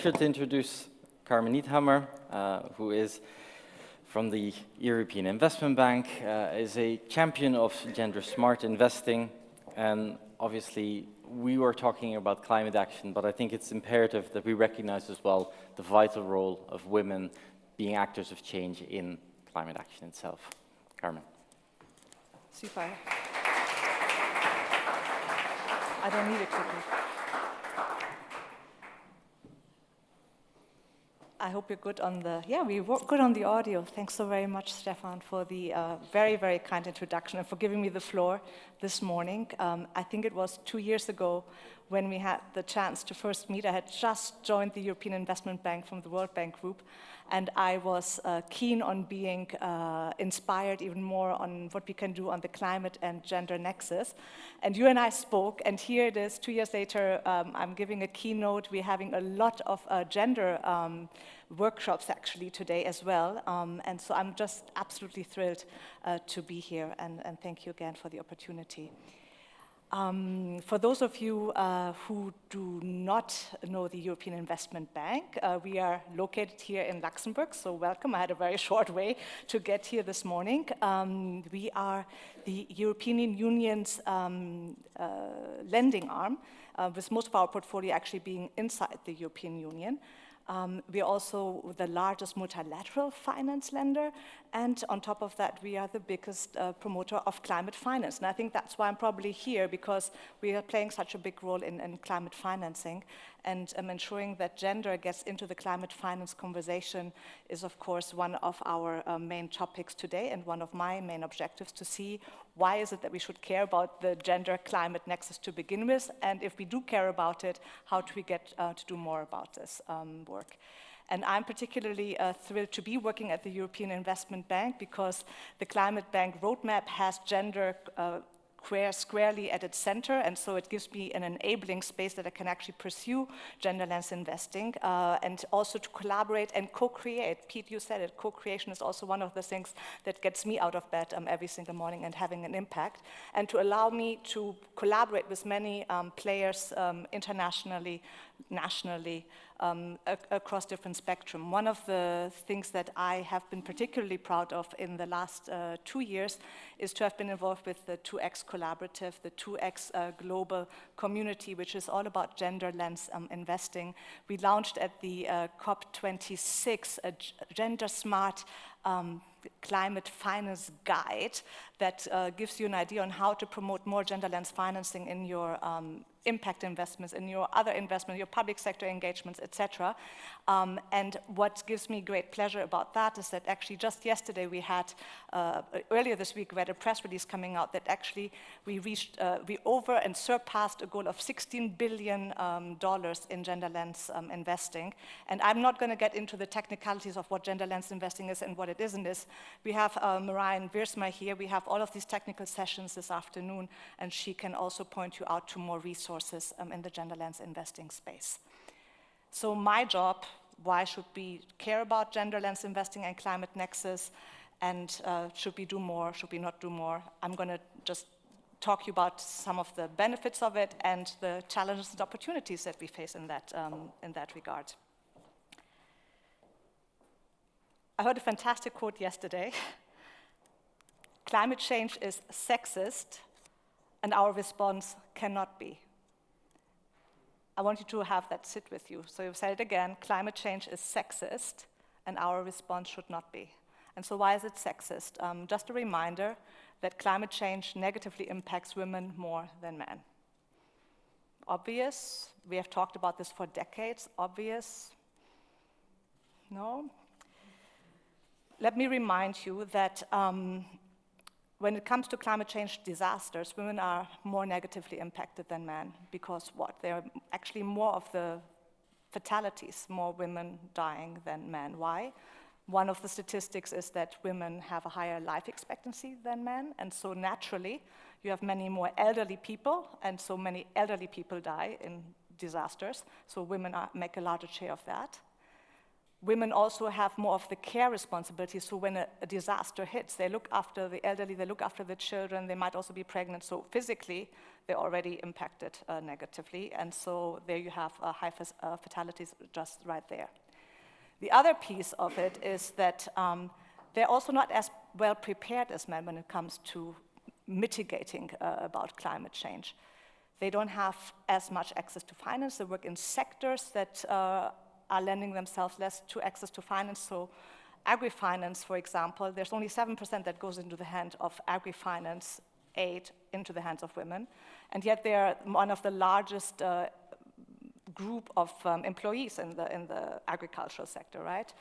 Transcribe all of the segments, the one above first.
To introduce Carmen Niethammer, who is from the European Investment Bank, is a champion of gender-smart investing, and obviously we were talking about climate action, but I think it's imperative that we recognize as well the vital role of women being actors of change in climate action itself. Carmen. Super. I don't need it quickly. I hope you're good on the, we're good on the audio. Thanks so very much, Stefan, for the very, very kind introduction and for giving me the floor this morning. I think it was 2 years ago when we had the chance to first meet. I had just joined the European Investment Bank from the World Bank Group, and I was keen on being inspired even more on what we can do on the climate and gender nexus. And you and I spoke, and here it is, 2 years later, I'm giving a keynote. We're having a lot of gender workshops actually today as well. And so I'm just absolutely thrilled to be here, and thank you again for the opportunity. For those of you who do not know the European Investment Bank, we are located here in Luxembourg, so welcome. I had a very short way to get here this morning. We are the European Union's lending arm, with most of our portfolio actually being inside the European Union. We are also the largest multilateral finance lender, and on top of that, we are the biggest promoter of climate finance. And I think that's why I'm probably here, because we are playing such a big role in climate financing, and ensuring that gender gets into the climate finance conversation is, of course, one of our main topics today, and one of my main objectives, to see why is it that we should care about the gender-climate nexus to begin with, and if we do care about it, how do we get to do more about this work. And I'm particularly thrilled to be working at the European Investment Bank, because the Climate Bank roadmap has gender squarely at its center, and so it gives me an enabling space that I can actually pursue gender lens investing, and also to collaborate and co-create. Pete, you said it, co-creation is also one of the things that gets me out of bed every single morning and having an impact, and to allow me to collaborate with many players internationally, nationally, across different spectrum. One of the things that I have been particularly proud of in the last 2 years is to have been involved with the 2X Collaborative, the 2X Global Community, which is all about gender lens investing. We launched at the COP26 a gender-smart climate finance guide that gives you an idea on how to promote more gender lens financing in your impact investments, in your other investments, your public sector engagements, etc. And what gives me great pleasure about that is that actually just yesterday we had, earlier this week, we had a press release coming out that actually we over and surpassed a goal of $16 billion in gender lens investing. And I'm not going to get into the technicalities of what gender lens investing is and what it isn't. We have Marianne Wiersma here. We have all of these technical sessions this afternoon, and she can also point you out to more resources in the gender lens investing space. So my job, why should we care about gender lens investing and climate nexus, and should we do more, should we not do more? I'm going to just talk you about some of the benefits of it and the challenges and opportunities that we face in that regard. I heard a fantastic quote yesterday. Climate change is sexist, and our response cannot be. I want you to have that sit with you. So you've said it again, climate change is sexist, and our response should not be. And so why is it sexist? Just a reminder that climate change negatively impacts women more than men. Obvious? We have talked about this for decades. Obvious? No? Let me remind you that when it comes to climate change disasters, women are more negatively impacted than men, because what? There are actually more of the fatalities, more women dying than men. Why? One of the statistics is that women have a higher life expectancy than men, and so naturally you have many more elderly people, and so many elderly people die in disasters, so women make a larger share of that. Women also have more of the care responsibility, so when a disaster hits, they look after the elderly, they look after the children, they might also be pregnant, so physically, they're already impacted negatively, and so there you have high fatalities just right there. The other piece of it is that they're also not as well prepared as men when it comes to mitigating about climate change. They don't have as much access to finance. They work in sectors that are lending themselves less to access to finance. So agri-finance, for example, there's only 7% that goes into the hand of agri-finance aid into the hands of women. And yet they're one of the largest group of employees in the agricultural sector, right?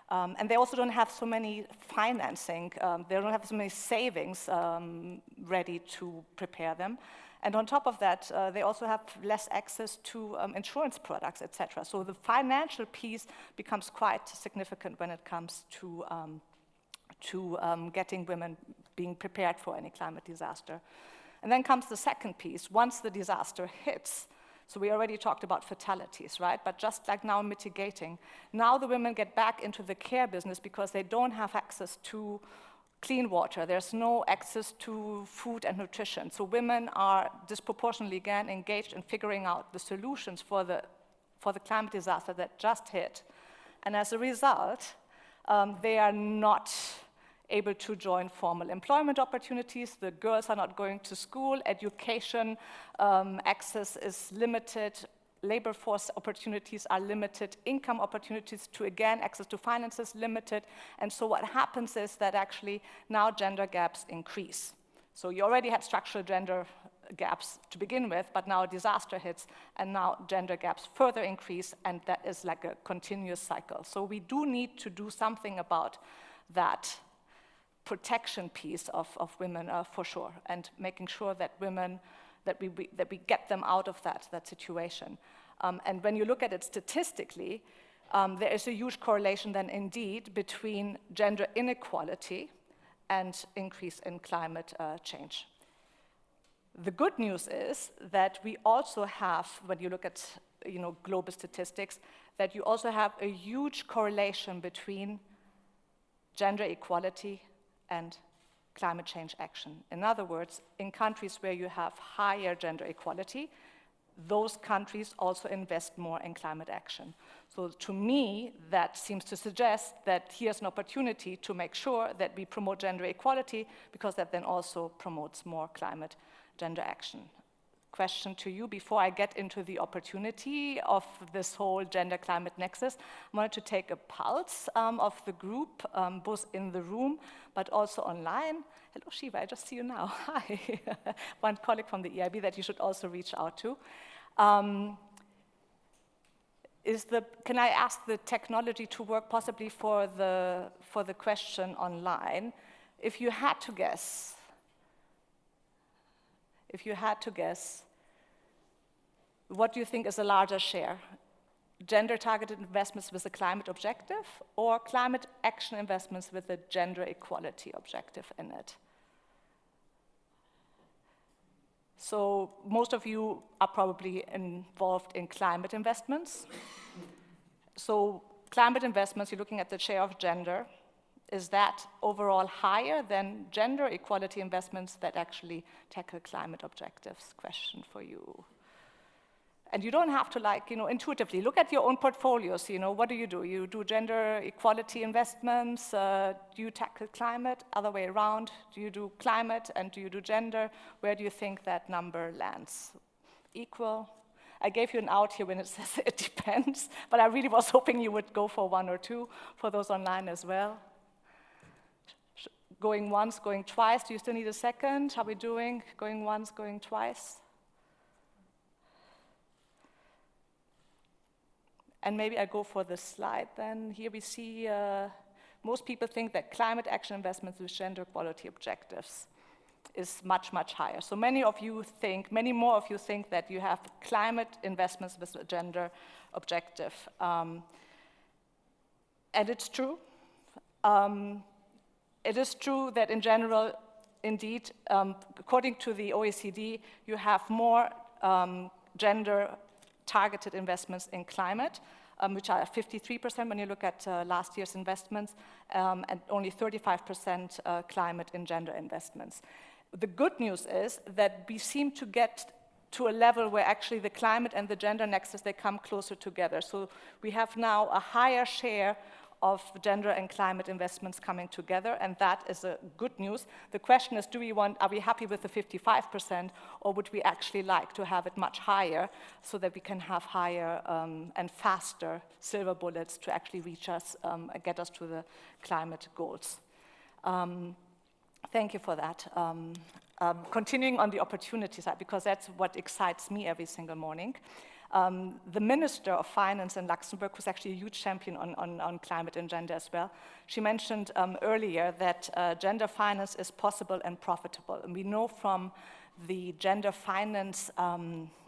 And they also don't have so many financing, they don't have so many savings ready to prepare them. And on top of that, they also have less access to insurance products, etc. So the financial piece becomes quite significant when it comes to getting women being prepared for any climate disaster. And then comes the second piece. Once the disaster hits, so we already talked about fatalities, right? But just like now mitigating, now the women get back into the care business because they don't have access to clean water. There's no access to food and nutrition. So women are disproportionately again engaged in figuring out the solutions for the climate disaster that just hit. And as a result, they are not able to join formal employment opportunities. The girls are not going to school. Education access is limited. Labor force opportunities are limited. Income opportunities to, again, access to finance is limited. And so what happens is that actually now gender gaps increase. So you already had structural gender gaps to begin with, but now a disaster hits, and now gender gaps further increase, and that is like a continuous cycle. So we do need to do something about that protection piece of women for sure, and making sure that women, that we get them out of that situation. And when you look at it statistically, there is a huge correlation then indeed between gender inequality and increase in climate change. The good news is that we also have, when you look at global statistics, that you also have a huge correlation between gender equality and climate change action. In other words, in countries where you have higher gender equality, those countries also invest more in climate action. So to me, that seems to suggest that here's an opportunity to make sure that we promote gender equality, because that then also promotes more climate gender action. Question to you before I get into the opportunity of this whole gender-climate nexus. I wanted to take a pulse of the group, both in the room, but also online. Hello, Shiva, I just see you now. Hi. One colleague from the EIB that you should also reach out to. Can I ask the technology to work possibly for the question online? If you had to guess, what do you think is a larger share? Gender-targeted investments with a climate objective, or climate action investments with a gender equality objective in it? So most of you are probably involved in climate investments. So climate investments, you're looking at the share of gender. Is that overall higher than gender equality investments that actually tackle climate objectives? Question for you. And you don't have to intuitively look at your own portfolios. What do? You do gender equality investments? Do you tackle climate? Other way around? Do you do climate and do you do gender? Where do you think that number lands? Equal? I gave you an out here when it says it depends, but I really was hoping you would go for one or two, for those online as well. Going once, going twice. Do you still need a second? How are we doing? Going once, going twice? And maybe I go for this slide then. Here we see most people think that climate action investments with gender equality objectives is much, much higher. So many more of you think that you have climate investments with a gender objective. And it's true. It is true that in general, indeed, according to the OECD, you have more gender-targeted investments in climate. which are 53% when you look at last year's investments, and only 35% climate and gender investments. The good news is that we seem to get to a level where actually the climate and the gender nexus, they come closer together. So we have now a higher share of gender and climate investments coming together, and that is a good news. The question is, are we happy with the 55%, or would we actually like to have it much higher so that we can have higher and faster silver bullets to actually reach us, get us to the climate goals? Thank you for that. Continuing on the opportunity side, because that's what excites me every single morning. The Minister of Finance in Luxembourg was actually a huge champion on climate and gender as well. She mentioned earlier that gender finance is possible and profitable. And we know from the gender finance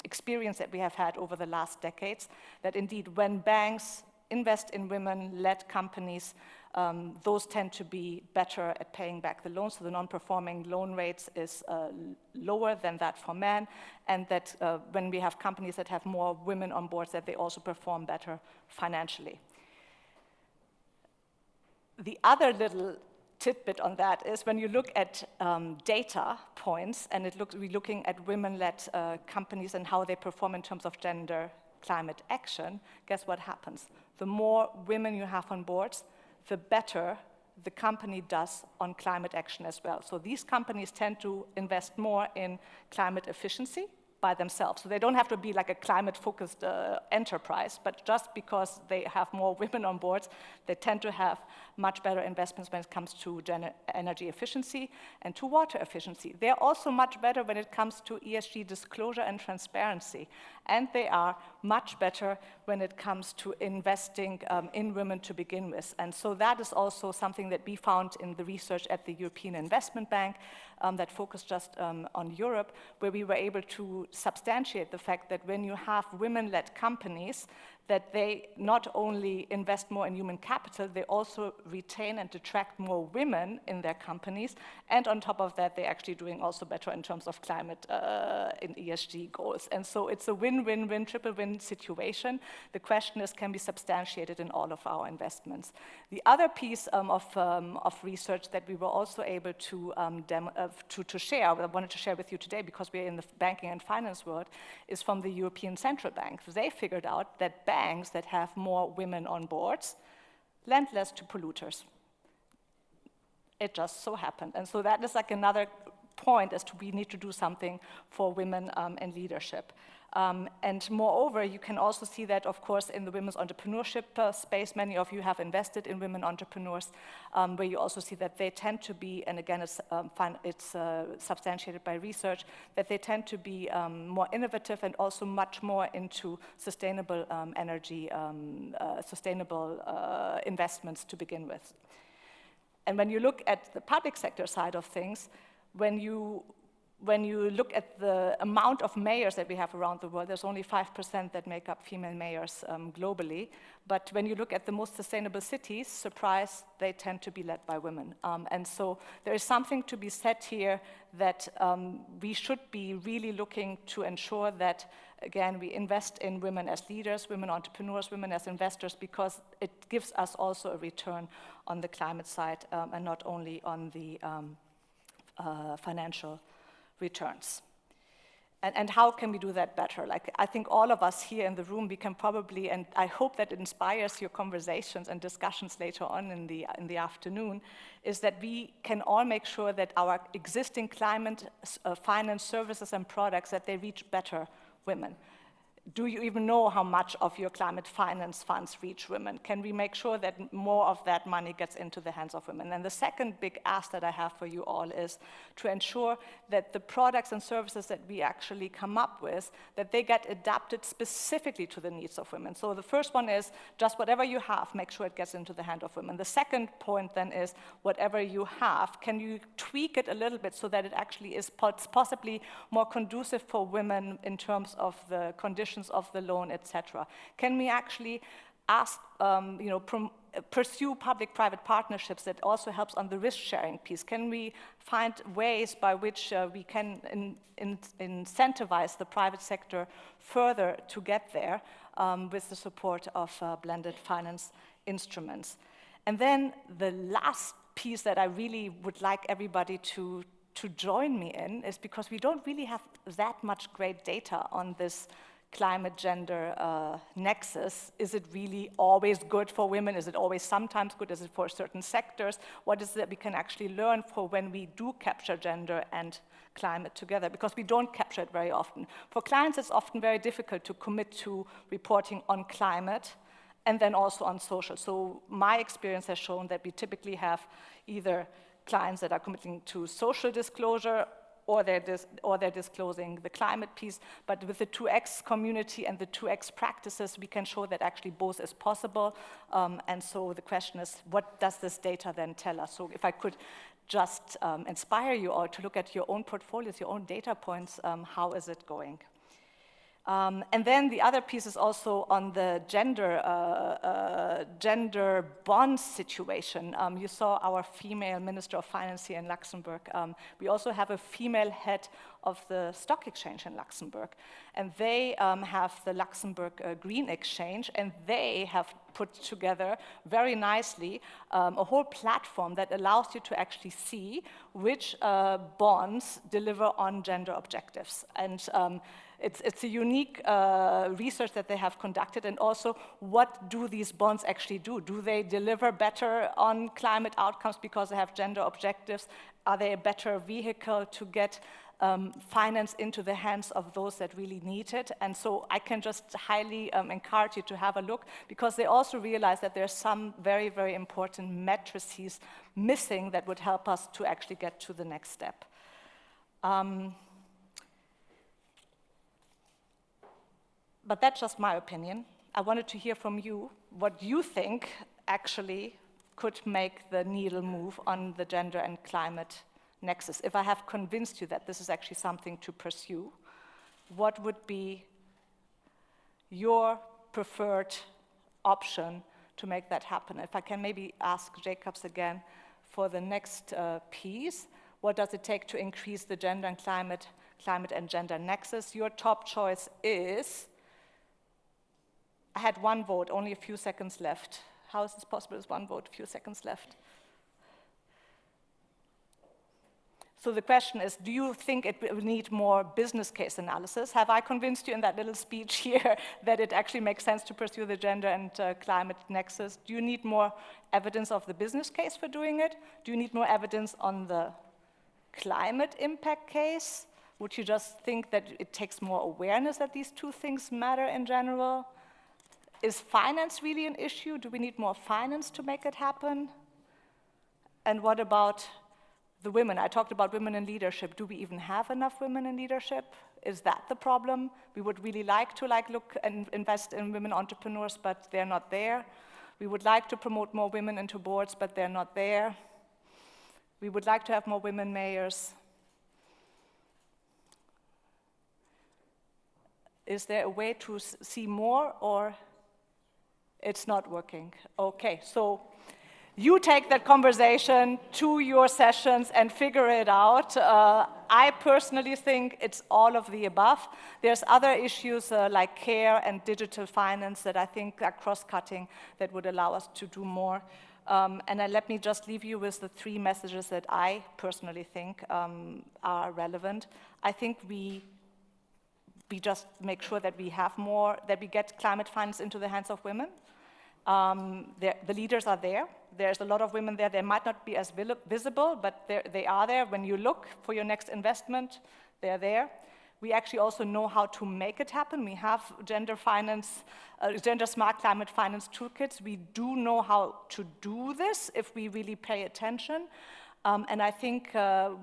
experience that we have had over the last decades that indeed when banks invest in women-led companies, those tend to be better at paying back the loans, so the non-performing loan rates is lower than that for men, and that when we have companies that have more women on board, that they also perform better financially. The other little tidbit on that is when you look at data points, and we're looking at women-led companies and how they perform in terms of gender climate action, guess what happens? The more women you have on boards, the better the company does on climate action as well. So these companies tend to invest more in climate efficiency by themselves. So they don't have to be like a climate-focused enterprise, but just because they have more women on boards, they tend to have much better investments when it comes to energy efficiency and to water efficiency. They're also much better when it comes to ESG disclosure and transparency. And they are much better when it comes to investing in women to begin with. And so that is also something that we found in the research at the European Investment Bank that focused just on Europe, where we were able to substantiate the fact that when you have women-led companies, that they not only invest more in human capital, they also retain and attract more women in their companies. And on top of that, they're actually doing also better in terms of climate and ESG goals. And so it's a win-win-win, triple-win situation. The question is, can be substantiated in all of our investments? The other piece of research that we were also able to share, I wanted to share with you today because we're in the banking and finance world, is from the European Central Bank. They figured out that banks that have more women on boards lend less to polluters. It just so happened. And so that is like another point as to we need to do something for women in leadership. And moreover, you can also see that, of course, in the women's entrepreneurship space, many of you have invested in women entrepreneurs, where you also see that they tend to be, and again, it's substantiated by research, that they tend to be more innovative and also much more into sustainable energy, sustainable investments to begin with. And when you look at the public sector side of things, when you look at the amount of mayors that we have around the world, there's only 5% that make up female mayors globally. But when you look at the most sustainable cities, surprise, they tend to be led by women. And so there is something to be said here that we should be really looking to ensure that, again, we invest in women as leaders, women entrepreneurs, women as investors, because it gives us also a return on the climate side and not only on the financial returns. And how can we do that better? Like, I think all of us here in the room, we can probably, and I hope that it inspires your conversations and discussions later on in the afternoon, is that we can all make sure that our existing climate finance services and products, that they reach better women. Do you even know how much of your climate finance funds reach women? Can we make sure that more of that money gets into the hands of women? And the second big ask that I have for you all is to ensure that the products and services that we actually come up with, that they get adapted specifically to the needs of women. So the first one is just whatever you have, make sure it gets into the hand of women. The second point then is whatever you have, can you tweak it a little bit so that it actually is possibly more conducive for women in terms of the conditions of the loan, etc. Can we actually ask, pursue public-private partnerships that also helps on the risk-sharing piece? Can we find ways by which we can incentivize the private sector further to get there with the support of blended finance instruments? And then the last piece that I really would like everybody to join me in is because we don't really have that much great data on this climate-gender nexus. Is it really always good for women? Is it always sometimes good? Is it for certain sectors? What is it that we can actually learn for when we do capture gender and climate together? Because we don't capture it very often. For clients, it's often very difficult to commit to reporting on climate and then also on social. So my experience has shown that we typically have either clients that are committing to social disclosure or they're disclosing the climate piece. But with the 2X community and the 2X practices, we can show that actually both is possible. And so the question is, what does this data then tell us? So if I could just inspire you all to look at your own portfolios, your own data points, how is it going? And then the other piece is also on the gender bond situation. You saw our female Minister of Finance here in Luxembourg. We also have a female head of the stock exchange in Luxembourg. And they have the Luxembourg Green Exchange, and they have put together very nicely a whole platform that allows you to actually see which bonds deliver on gender objectives. And it's a unique research that they have conducted, and also what do these bonds actually do? Do they deliver better on climate outcomes because they have gender objectives? Are they a better vehicle to get finance into the hands of those that really need it? And so I can just highly encourage you to have a look, because they also realize that there's some very, very important matrices missing that would help us to actually get to the next step. But that's just my opinion. I wanted to hear from you what you think actually could make the needle move on the gender and climate nexus. If I have convinced you that this is actually something to pursue, what would be your preferred option to make that happen? If I can maybe ask Jacobs again for the next piece, what does it take to increase the gender and climate and gender nexus? Your top choice is, I had one vote, only a few seconds left. How is this possible? There's one vote, a few seconds left. So the question is, do you think it will need more business case analysis? Have I convinced you in that little speech here that it actually makes sense to pursue the gender and climate nexus? Do you need more evidence of the business case for doing it? Do you need more evidence on the climate impact case? Would you just think that it takes more awareness that these two things matter in general? Is finance really an issue? Do we need more finance to make it happen? And what about the women? I talked about women in leadership. Do we even have enough women in leadership? Is that the problem? We would really like to look and invest in women entrepreneurs, but they're not there. We would like to promote more women into boards, but they're not there. We would like to have more women mayors. Is there a way to see more, or it's not working? Okay, so you take that conversation to your sessions and figure it out. I personally think it's all of the above. There's other issues like care and digital finance that I think are cross-cutting that would allow us to do more. And let me just leave you with the three messages that I personally think are relevant. I think we just make sure that we have more, that we get climate finance into the hands of women. The leaders are there. There's a lot of women there. They might not be as visible, but they are there. When you look for your next investment, they're there. We actually also know how to make it happen. We have gender smart climate finance toolkits. We do know how to do this if we really pay attention. And I think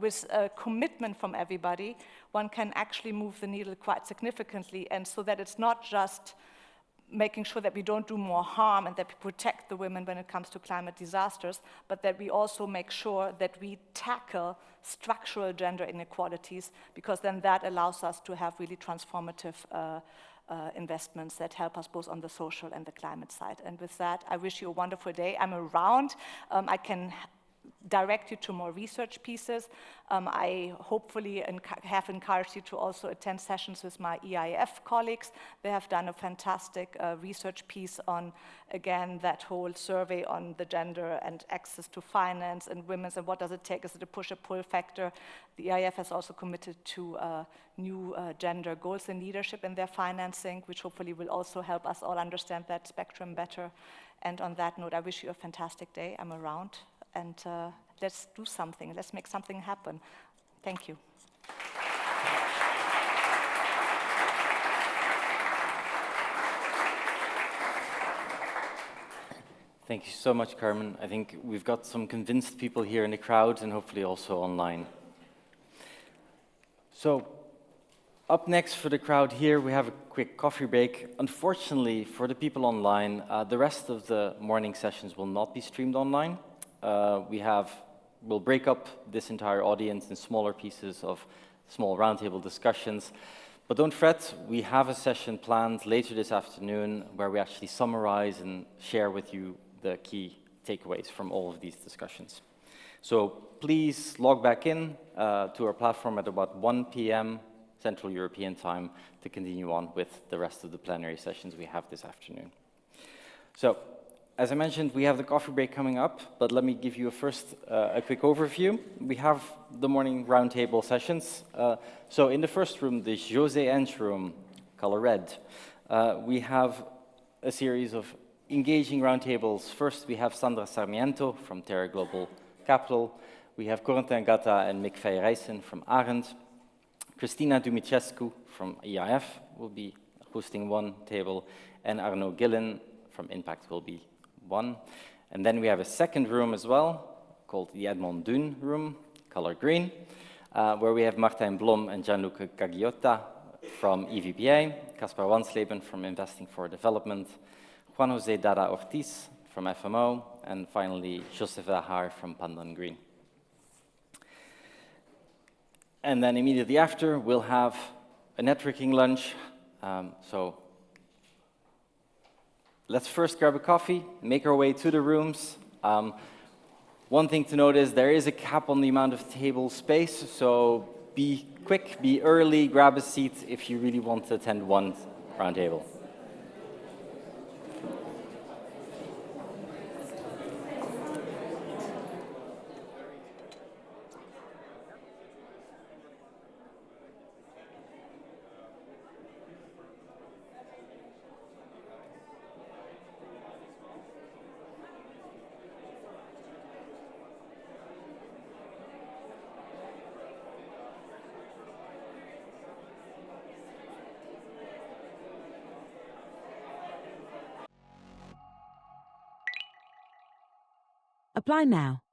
with a commitment from everybody, one can actually move the needle quite significantly, and so that it's not just making sure that we don't do more harm and that we protect the women when it comes to climate disasters, but that we also make sure that we tackle structural gender inequalities, because then that allows us to have really transformative investments that help us both on the social and the climate side. And with that, I wish you a wonderful day. I'm around. I can direct you to more research pieces. I hopefully have encouraged you to also attend sessions with my EIF colleagues. They have done a fantastic research piece on, again, that whole survey on the gender and access to finance and women's and what does it take. Is it a push or pull factor? The EIF has also committed to new gender goals in leadership in their financing, which hopefully will also help us all understand that spectrum better. And on that note, I wish you a fantastic day. I'm around. And let's do something. Let's make something happen. Thank you. Thank you so much, Carmen. I think we've got some convinced people here in the crowd and hopefully also online. So, up next for the crowd here, we have a quick coffee break. Unfortunately, for the people online, the rest of the morning sessions will not be streamed online. We'll break up this entire audience in smaller pieces of small roundtable discussions. But don't fret, we have a session planned later this afternoon where we actually summarize and share with you the key takeaways from all of these discussions. So please log back in to our platform at about 1 p.m. Central European time to continue on with the rest of the plenary sessions we have this afternoon. So, as I mentioned, we have the coffee break coming up, but let me give you a quick overview. We have the morning roundtable sessions. So in the first room, the José Ench room, color red, we have a series of engaging roundtables. First, we have Sandra Sarmiento from Terra Global Capital. We have Corentin Gatta and Mick Veijerijsen from Arend. Christina Dumitrescu from EIF will be hosting one table, and Arnaud Gillen from Impact will be one. And then we have a second room as well, called the Edmond Dune room, color green, where we have Martijn Blom and Gianluca Gagliotta from EVPA, Caspar Wansleben from Investing for Development, Juan José Dada Ortiz from FMO, and finally Joseph Zahar from Pandan Green. And then immediately after, we'll have a networking lunch. So let's first grab a coffee, make our way to the rooms. One thing to note is there is a cap on the amount of table space, so be quick, be early, grab a seat if you really want to attend one roundtable. Apply now.